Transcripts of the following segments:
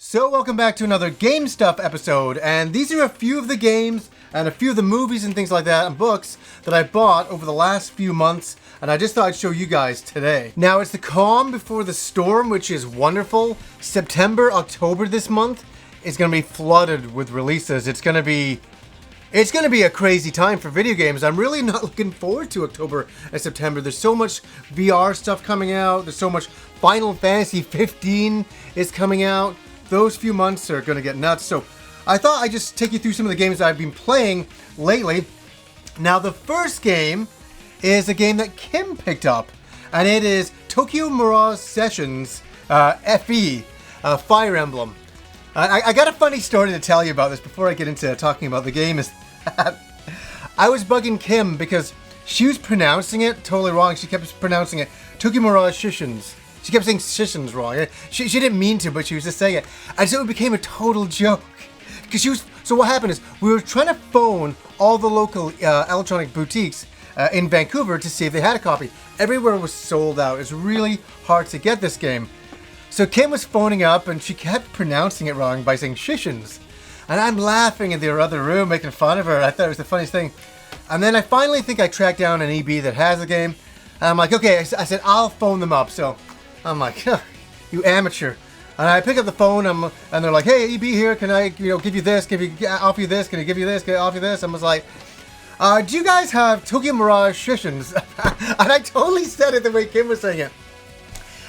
So welcome back to another Game Stuff episode, and these are a few of the games and a few of the movies and things like that and books that I bought over the last few months, and I just thought I'd show you guys today. Now, it's the calm before the storm, which is wonderful. September, October this month is going to be flooded with releases. It's going to be a crazy time for video games. I'm really not looking forward to October and September. There's so much VR stuff coming out. There's so much Final Fantasy 15 is coming out. Those few months are going to get nuts. So I thought I'd just take you through some of the games I've been playing lately. Now, the first game is a game that Kim picked up, and it is Tokyo Mirage Sessions FE, Fire Emblem. I got a funny story to tell you about this before I get into talking about the game. Is that I was bugging Kim because she was pronouncing it totally wrong. She kept pronouncing it Tokyo Mirage Sessions. She kept saying Sessions wrong. She didn't mean to, but she was just saying it. And so it became a total joke. So what happened is we were trying to phone all the local electronic boutiques in Vancouver to see if they had a copy. Everywhere was sold out. It's really hard to get this game. So Kim was phoning up and she kept pronouncing it wrong by saying Shishions. And I'm laughing in the other room, making fun of her. I thought it was the funniest thing. And then I finally think I tracked down an EB that has the game. And I'm like, okay, I said, I'll phone them up. So I'm like, huh, you amateur. And I pick up the phone and they're like, hey, EB here, can I give you this? Offer you this? Can I give you this? Can I offer you this? I was like, do you guys have Tokyo Mirage Shishions? And I totally said it the way Kim was saying it.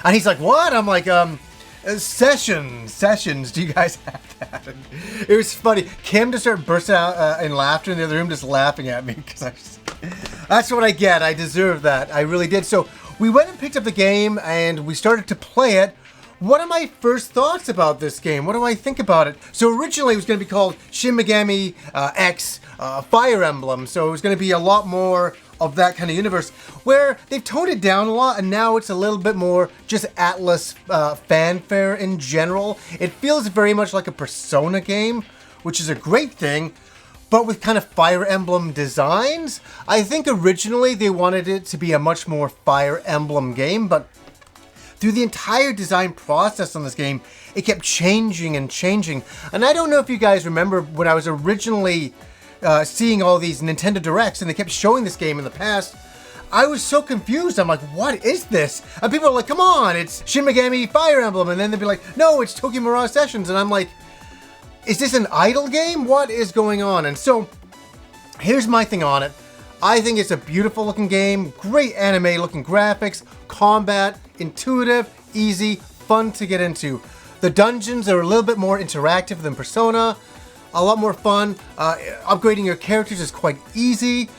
And he's like, what? I'm like, Sessions, do you guys have that? And it was funny. Kim just started bursting out in laughter in the other room, just laughing at me. Because that's what I get. I deserve that. I really did. So we went and picked up the game and we started to play it. What are my first thoughts about this game? What do I think about it? So originally it was going to be called Shin Megami X Fire Emblem. So it was going to be a lot more of that kind of universe, where they've toned it down a lot and now it's a little bit more just Atlas fanfare in general. It feels very much like a Persona game, which is a great thing, but with kind of Fire Emblem designs. I think originally they wanted it to be a much more Fire Emblem game, but through the entire design process on this game, it kept changing and changing. And I don't know if you guys remember when I was originally seeing all these Nintendo Directs and they kept showing this game in the past, I was so confused. I'm like, what is this? And people are like, come on, it's Shin Megami Fire Emblem. And then they'd be like, no, it's Tokyo Mirage Sessions. And I'm like, is this an idle game? What is going on? And so here's my thing on it. I think it's a beautiful looking game, great anime looking graphics, combat, intuitive, easy, fun to get into. The dungeons are a little bit more interactive than Persona, a lot more fun. Upgrading your characters is quite easy.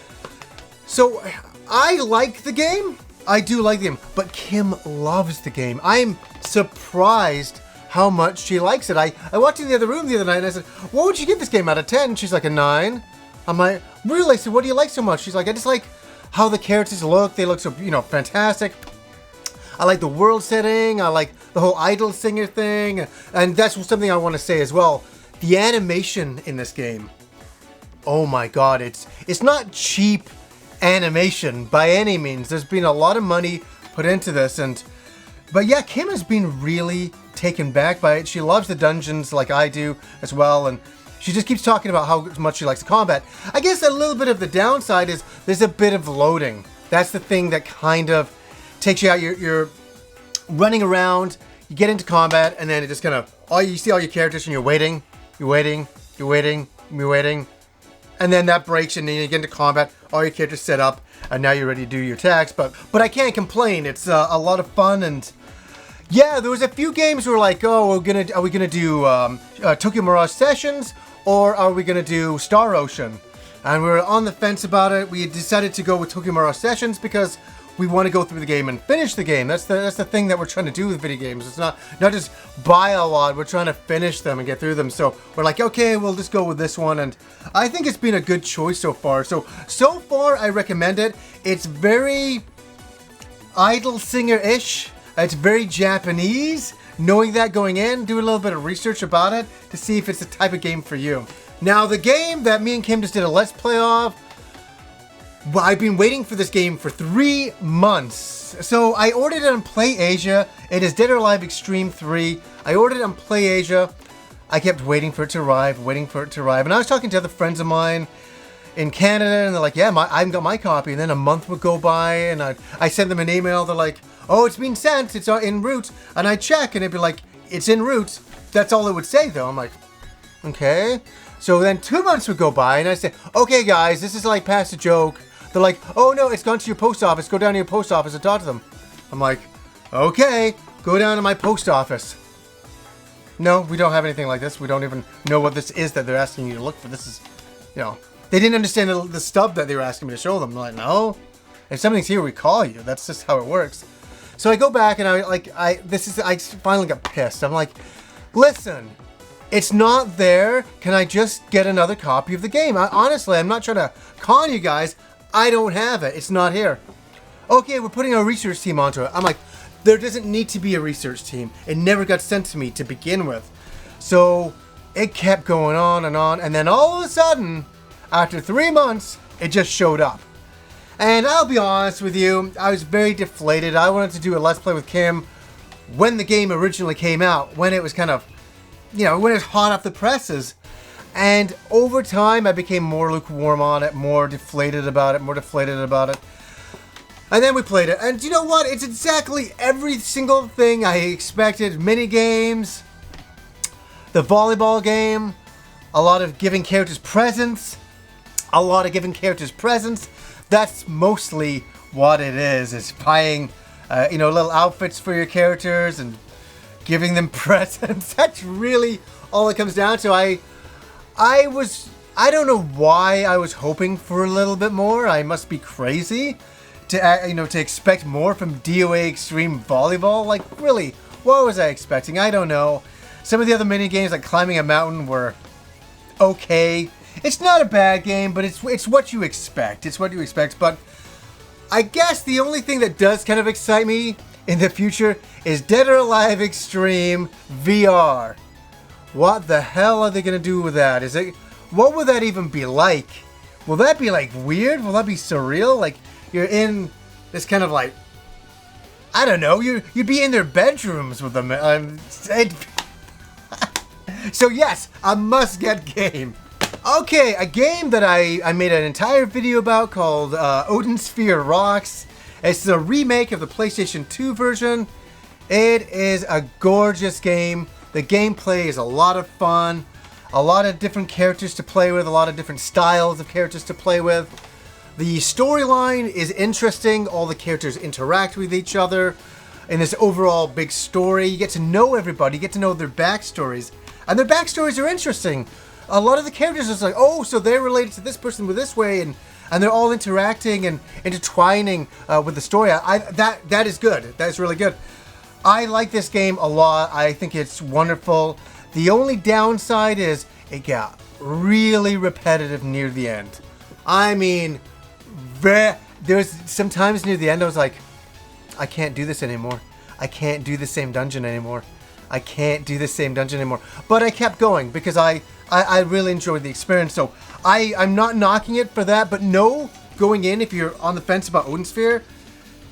So I like the game. I do like the game, but Kim loves the game. I'm surprised how much she likes it. I walked in the other room the other night and I said, what would you give this game out of 10? She's like, a 9. I'm like, really? I said, what do you like so much? She's like, I just like how the characters look. They look so, fantastic. I like the world setting. I like the whole idol singer thing. And that's something I want to say as well. The animation in this game, oh my god, it's not cheap animation by any means. There's been a lot of money put into this, but yeah, Kim has been really taken back by it. She loves the dungeons like I do as well, and she just keeps talking about how much she likes the combat. I guess a little bit of the downside is there's a bit of loading. That's the thing that kind of takes you out. You're running around, you get into combat, and then it just kind of, you see all your characters and you're waiting. You're waiting, and then that breaks and then you get into combat, all your characters set up, and now you're ready to do your attacks, but I can't complain. It's a lot of fun, and yeah, there was a few games where like, are we gonna do Tokyo Mirage Sessions, or are we gonna do Star Ocean? And we were on the fence about it. We decided to go with Tokyo Mirage Sessions because we want to go through the game and finish the game. That's the thing that we're trying to do with video games. It's not just buy a lot. We're trying to finish them and get through them. So we're like, okay, we'll just go with this one. And I think it's been a good choice so far. So far, I recommend it. It's very idol singer-ish. It's very Japanese. Knowing that going in, do a little bit of research about it to see if it's the type of game for you. Now, the game that me and Kim just did a Let's Play of, Well, I've been waiting for this game for 3 months. So I ordered it on PlayAsia. It is Dead or Alive Extreme 3. I ordered it on PlayAsia. I kept waiting for it to arrive, And I was talking to other friends of mine in Canada, and they're like, yeah, I've got my copy. And then a month would go by, and I sent them an email. They're like, oh, it's been sent. It's en route. And I check, and it'd be like, it's en route. That's all it would say, though. I'm like, okay. So then 2 months would go by, and I say, okay, guys, this is like past a joke. They're like, oh, no, it's gone to your post office. Go down to your post office and talk to them. I'm like, okay, go down to my post office. No, we don't have anything like this. We don't even know what this is that they're asking you to look for. This is, they didn't understand the stuff that they were asking me to show them. I'm like, no, if something's here, we call you. That's just how it works. So I go back and I finally got pissed. I'm like, listen, it's not there. Can I just get another copy of the game? Honestly, I'm not trying to con you guys. I don't have it. It's not here. Okay, we're putting a research team onto it. I'm like, there doesn't need to be a research team. It never got sent to me to begin with. So it kept going on, and then all of a sudden, after 3 months, it just showed up. And I'll be honest with you, I was very deflated. I wanted to do a Let's Play with Kim when the game originally came out, when it was kind of, when it was hot off the presses. And over time, I became more lukewarm on it, more deflated about it. And then we played it, and you know what? It's exactly every single thing I expected. Mini games, the volleyball game, a lot of giving characters presents. That's mostly what it is. It's buying, little outfits for your characters and giving them presents. That's really all it comes down to. I don't know why I was hoping for a little bit more. I must be crazy to expect more from DOA Extreme Volleyball. Like, really, what was I expecting? I don't know. Some of the other mini games, like climbing a mountain, were okay. It's not a bad game, but it's what you expect. But I guess the only thing that does kind of excite me in the future is Dead or Alive Extreme VR. What the hell are they going to do with that? What would that even be like? Will that be like weird? Will that be surreal? Like you're in this kind of like, I don't know, you'd be in their bedrooms with them. So yes, a must-get game. Okay, a game that I made an entire video about called Odin Sphere Rocks. It's a remake of the PlayStation 2 version. It is a gorgeous game. The gameplay is a lot of fun. A lot of different characters to play with. A lot of different styles of characters to play with. The storyline is interesting. All the characters interact with each other in this overall big story. You get to know everybody. You get to know their backstories. And their backstories are interesting. A lot of the characters are like, oh, so they're related to this person with this way, and they're all interacting and intertwining with the story. That is good. That is really good. I like this game a lot. I think it's wonderful. The only downside is it got really repetitive near the end. I mean, there's sometimes near the end I was like, I can't do this anymore. I can't do the same dungeon anymore. But I kept going because I really enjoyed the experience. So I'm not knocking it for that, but no, going in, if you're on the fence about Odin Sphere,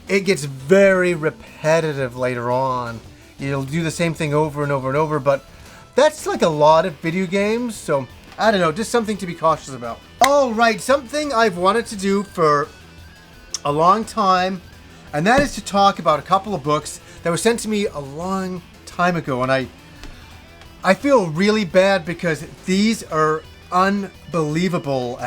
it gets very repetitive later on. You'll do the same thing over and over and over, but that's like a lot of video games, so I don't know, just something to be cautious about. Alright, something I've wanted to do for a long time, and that is to talk about a couple of books that were sent to me a long time ago, and I feel really bad because these are unbelievable.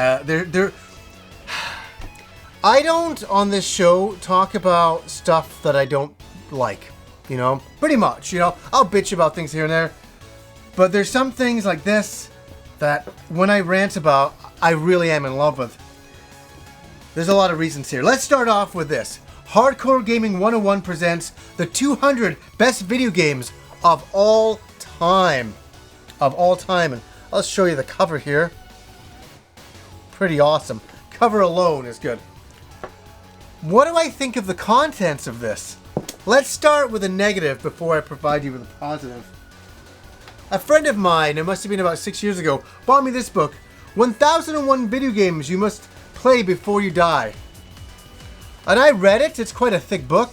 I don't, on this show, talk about stuff that I don't like, pretty much, I'll bitch about things here and there, but there's some things like this that when I rant about, I really am in love with. There's a lot of reasons here. Let's start off with this. Hardcore Gaming 101 presents the 200 best video games of all time. And I'll show you the cover here. Pretty awesome. Cover alone is good. What do I think of the contents of this? Let's start with a negative before I provide you with a positive. A friend of mine, it must have been about 6 years ago, bought me this book, 1001 Video Games You Must play before you die. And I read it. It's quite a thick book.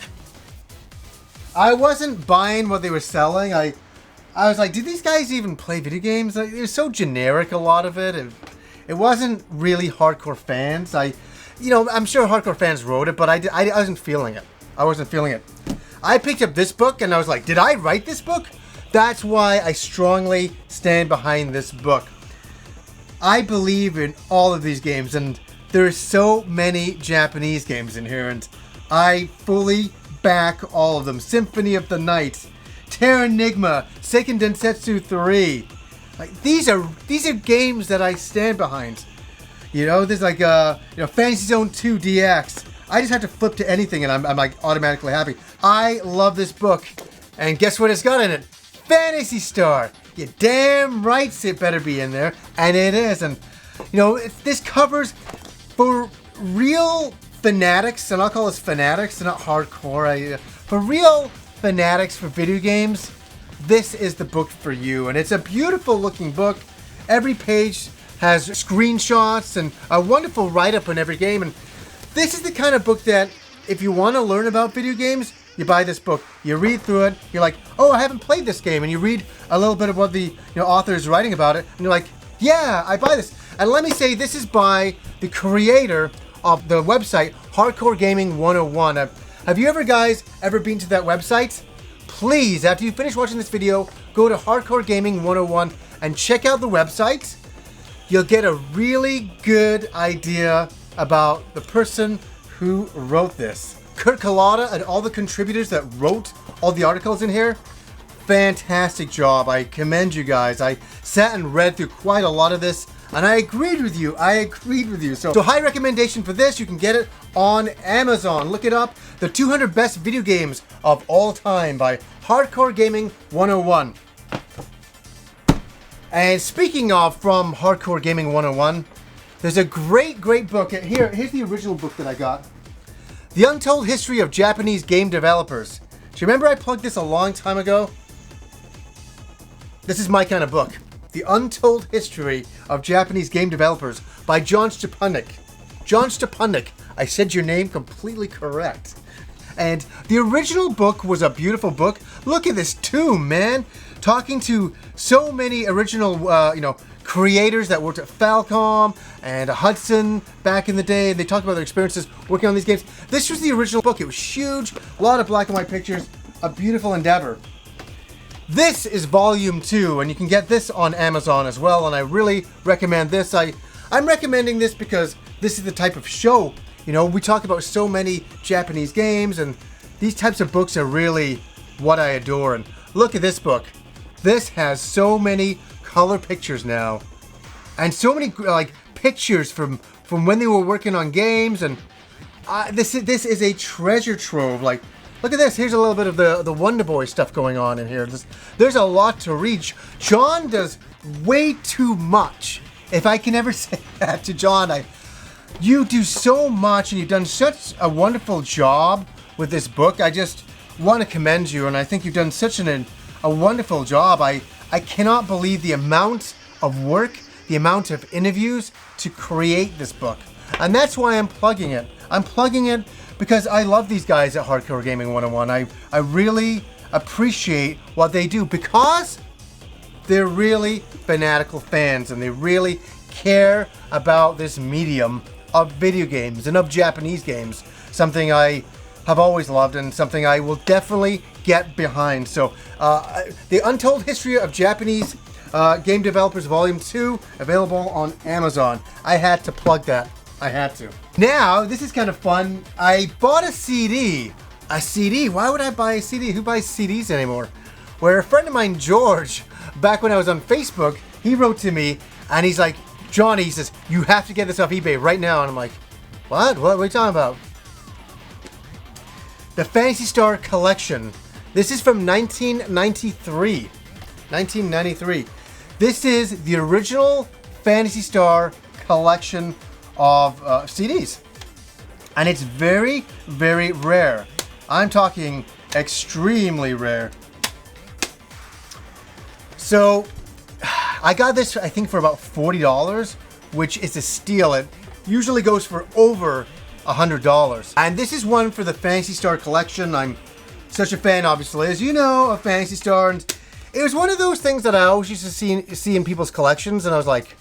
I wasn't buying what they were selling. I was like, do these guys even play video games? Like, it was so generic, a lot of it. It wasn't really hardcore fans. I'm sure hardcore fans wrote it, but I wasn't feeling it. I wasn't feeling it. I picked up this book and I was like, did I write this book? That's why I strongly stand behind this book. I believe in all of these games, and there's so many Japanese games in here, and I fully back all of them. Symphony of the Night, Terranigma, Seiken Densetsu 3. Like, these are games that I stand behind. There's like Fantasy Zone 2 DX. I just have to flip to anything and I'm like automatically happy. I love this book. And guess what it's got in it? Phantasy Star. You damn right it better be in there. And it is. And this covers for real fanatics, and I'll call us fanatics, not hardcore. For real fanatics for video games, this is the book for you. And it's a beautiful looking book. Every page has screenshots and a wonderful write-up on every game. And this is the kind of book that if you want to learn about video games, you buy this book, you read through it, you're like, oh, I haven't played this game, and you read a little bit of what the author is writing about it, and you're like, yeah, I buy this. And let me say, this is by the creator of the website Hardcore Gaming 101. Have you guys ever been to that website? Please, after you finish watching this video, go to Hardcore Gaming 101 and check out the website. You'll get a really good idea about the person who wrote this. Kurt Kalata and all the contributors that wrote all the articles in here, fantastic job. I commend you guys. I sat and read through quite a lot of this, and I agreed with you. So high recommendation for this. You can get it on Amazon. Look it up. The 200 Best Video Games of All Time by Hardcore Gaming 101. And speaking of from Hardcore Gaming 101, there's a great book. Here's the original book that I got. The Untold History of Japanese Game Developers. Do you remember I plugged this a long time ago? This is my kind of book. The Untold History of Japanese Game Developers by John Stepanek. John Stepanek. I said your name completely correct. And the original book was a beautiful book. Look at this tomb, man. Talking to so many original, creators that worked at Falcom and Hudson back in the day, and they talked about their experiences working on these games. This was the original book. It was huge, a lot of black and white pictures, a beautiful endeavor. This is volume 2, and you can get this on Amazon as well, and I really recommend this. I'm recommending this because this is the type of show, we talk about so many Japanese games, and these types of books are really what I adore. And look at this book. This has so many color pictures now, and so many pictures from when they were working on games, and this is a treasure trove. Like, look at this. Here's a little bit of the Wonder Boy stuff going on in here. There's a lot to read. John does way too much. If I can ever say that to John, you do so much, and you've done such a wonderful job with this book. I just want to commend you, and I think you've done such a wonderful job. I cannot believe the amount of work, the amount of interviews to create this book. And that's why I'm plugging it. I'm plugging it because I love these guys at Hardcore Gaming 101. I really appreciate what they do because they're really fanatical fans and they really care about this medium of video games and of Japanese games. Something I have always loved and something I will definitely get behind. So, The Untold History of Japanese Game Developers Volume 2, available on Amazon. I had to plug that. I had to. Now, this is kind of fun. I bought a CD. A CD? Why would I buy a CD? Who buys CDs anymore? Where a friend of mine, George, back when I was on Facebook, he wrote to me and he's like, Johnny, he says, you have to get this off eBay right now. And I'm like, what? What are we talking about? The Phantasy Star Collection. This is from 1993. 1993. This is the original Phantasy Star collection of CDs. And it's very, very rare. I'm talking extremely rare. So, I got this, I think, for about $40, which is a steal. usually goes for over $100. And this is one for the Phantasy Star collection. I'm such a fan, obviously, as you know, of Phantasy Star. And it was one of those things that I always used to see in people's collections, and I was like,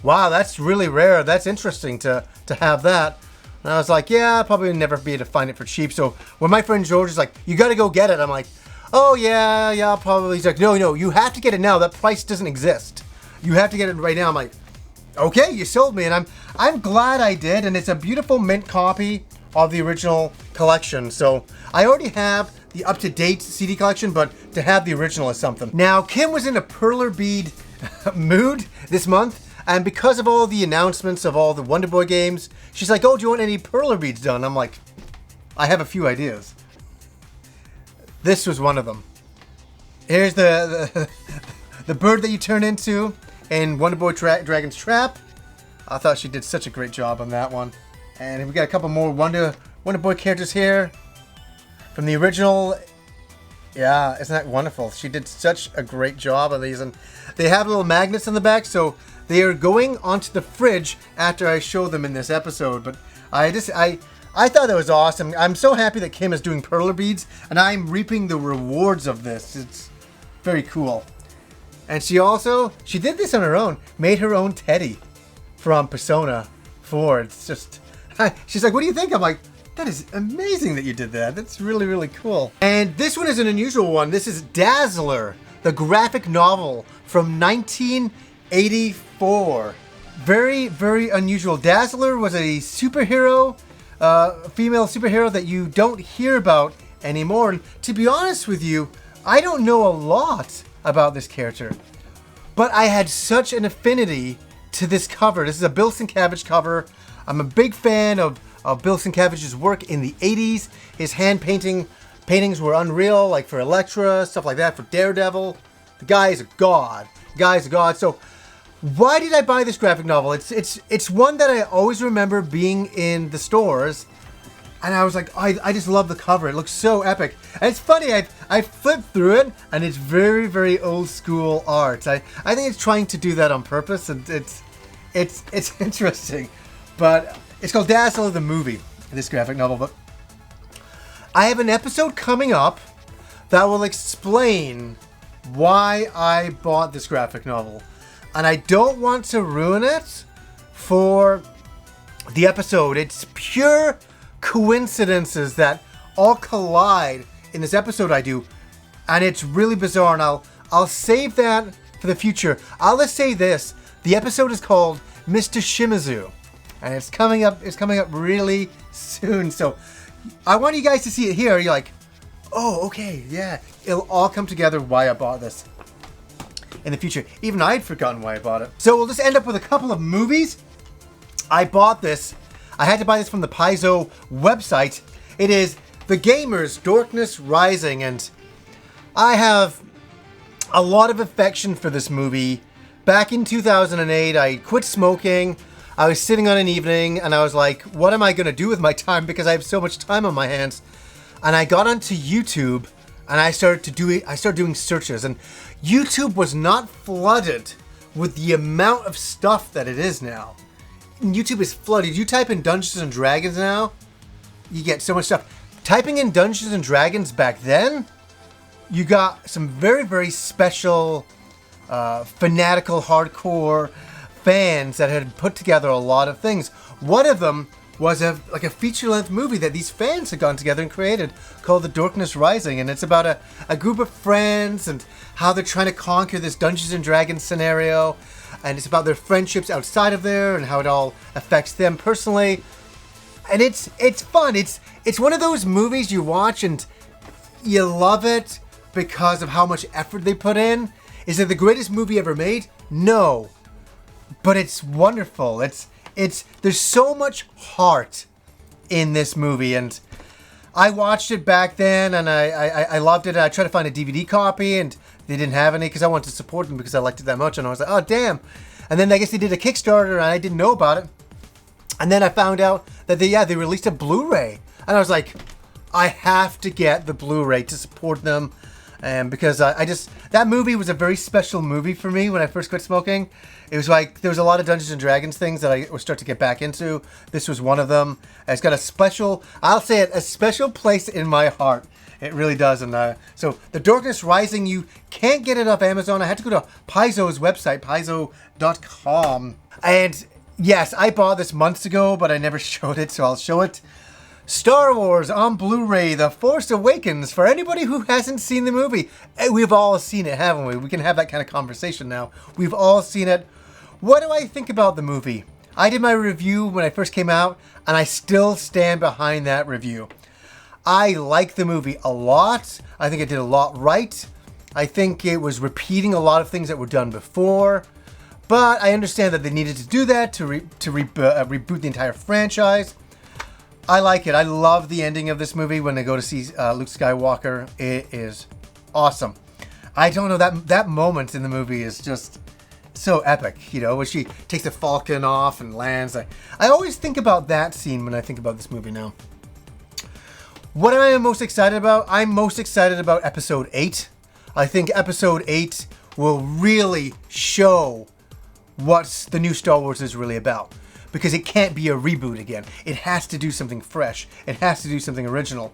wow, that's really rare. That's interesting to have that. And I was like, yeah, I'll probably never be able to find it for cheap. So when my friend George is like, you got to go get it, I'm like, oh, yeah, I'll probably. He's like, no, you have to get it now. That price doesn't exist. You have to get it right now. I'm like, okay, you sold me. And I'm glad I did. And it's a beautiful mint copy of the original collection. So I already have the up-to-date CD collection, but to have the original is something. Now, Kim was in a perler bead mood this month. And because of all the announcements of all the Wonder Boy games, she's like, oh, do you want any perler beads done? I'm like, I have a few ideas. This was one of them. Here's the bird that you turn into in Wonder Boy Dragon's Trap. I thought she did such a great job on that one. And we got a couple more Wonder Boy characters here from the original. Yeah, isn't that wonderful? She did such a great job on these. And they have little magnets on the back, so they are going onto the fridge after I show them in this episode. But I thought that was awesome. I'm so happy that Kim is doing perler beads, and I'm reaping the rewards of this. It's very cool. And she did this on her own, made her own teddy from Persona 4. It's just, she's like, what do you think? I'm like, that is amazing that you did that. That's really, really cool. And this one is an unusual one. This is Dazzler, the graphic novel from 1984. Very, very unusual. Dazzler was a superhero, female superhero that you don't hear about anymore. And to be honest with you, I don't know a lot about this character, but I had such an affinity to this cover. This is a Bill Sienkiewicz cover. I'm a big fan of Bill Sienkiewicz's work in the 80s. His hand paintings were unreal, like for Elektra, stuff like that, for Daredevil. The guy is a god. So why did I buy this graphic novel? It's one that I always remember being in the stores, and I was like, I just love the cover. It looks so epic. And it's funny, I flipped through it, and it's very, very old school art. I think it's trying to do that on purpose, and it's interesting. But it's called Dazzler the movie, this graphic novel. But I have an episode coming up that will explain why I bought this graphic novel. And I don't want to ruin it for the episode. It's pure coincidences that all collide in this episode I do. And it's really bizarre, and I'll save that for the future. I'll just say this. The episode is called Mr. Shimizu. And it's coming up really soon. So I want you guys to see it here. You're like, oh, okay, yeah. It'll all come together why I bought this in the future. Even I'd forgotten why I bought it. So we'll just end up with a couple of movies. I bought this. I had to buy this from the Paizo website. It is The Gamers, Darkness Rising. And I have a lot of affection for this movie. Back in 2008, I quit smoking. I was sitting on an evening and I was like, what am I going to do with my time? Because I have so much time on my hands. And I got onto YouTube and I started doing searches. And YouTube was not flooded with the amount of stuff that it is now. YouTube is flooded. You type in Dungeons and Dragons now, you get so much stuff. Typing in Dungeons and Dragons back then, you got some very, very special, fanatical, hardcore fans that had put together a lot of things. One of them was a feature-length movie that these fans had gone together and created called The Darkness Rising. And it's about a group of friends and how they're trying to conquer this Dungeons and Dragons scenario. And it's about their friendships outside of there and how it all affects them personally. And it's fun. It's one of those movies you watch and you love it because of how much effort they put in. Is it the greatest movie ever made? No. But it's wonderful. There's so much heart in this movie, and I watched it back then, and I loved it. I tried to find a DVD copy, and they didn't have any because I wanted to support them because I liked it that much, and I was like, oh damn! And then I guess they did a Kickstarter, and I didn't know about it. And then I found out that they released a Blu-ray, and I was like, I have to get the Blu-ray to support them. And because I just, that movie was a very special movie for me when I first quit smoking. It was like, there was a lot of Dungeons and Dragons things that I was start to get back into. This was one of them. It's got a special, I'll say it, a special place in my heart. It really does. And so The Darkness Rising, you can't get it off Amazon. I had to go to Paizo's website, paizo.com. And yes, I bought this months ago, but I never showed it, so I'll show it. Star Wars on Blu-ray, The Force Awakens. For anybody who hasn't seen the movie, we've all seen it, haven't we? We can have that kind of conversation now. We've all seen it. What do I think about the movie? I did my review when I first came out, and I still stand behind that review. I like the movie a lot. I think it did a lot right. I think it was repeating a lot of things that were done before. But I understand that they needed to do that to reboot the entire franchise. I like it. I love the ending of this movie when they go to see Luke Skywalker. It is awesome. I don't know, that moment in the movie is just so epic, you know, when she takes the falcon off and lands. I always think about that scene when I think about this movie now. What am I most excited about? I'm most excited about Episode 8. I think Episode 8 will really show what the new Star Wars is really about. Because it can't be a reboot again. It has to do something fresh. It has to do something original.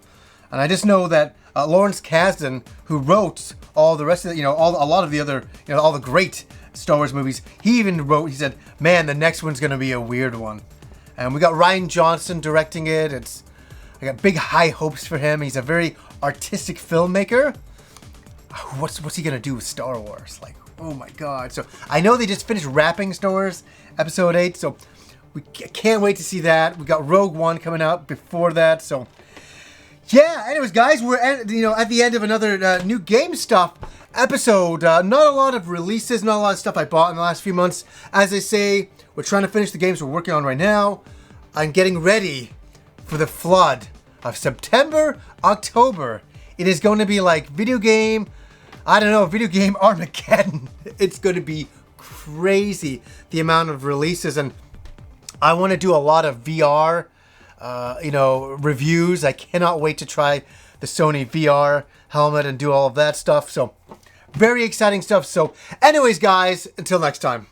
And I just know that Lawrence Kasdan, who wrote all the rest of the, a lot of the other, all the great Star Wars movies, he said, man, the next one's going to be a weird one. And we got Rian Johnson directing it. I got big high hopes for him. He's a very artistic filmmaker. What's he going to do with Star Wars? Like, oh my God. So I know they just finished wrapping Star Wars Episode 8, so we can't wait to see that. We got Rogue One coming out before that. So, yeah. Anyways, guys, we're at the end of another new Game Stuff episode. Not a lot of releases, not a lot of stuff I bought in the last few months. As I say, we're trying to finish the games we're working on right now. I'm getting ready for the flood of September, October. It is going to be like video game Armageddon. It's going to be crazy, the amount of releases, and I want to do a lot of VR, reviews. I cannot wait to try the Sony VR helmet and do all of that stuff. So, very exciting stuff. So, anyways, guys, until next time.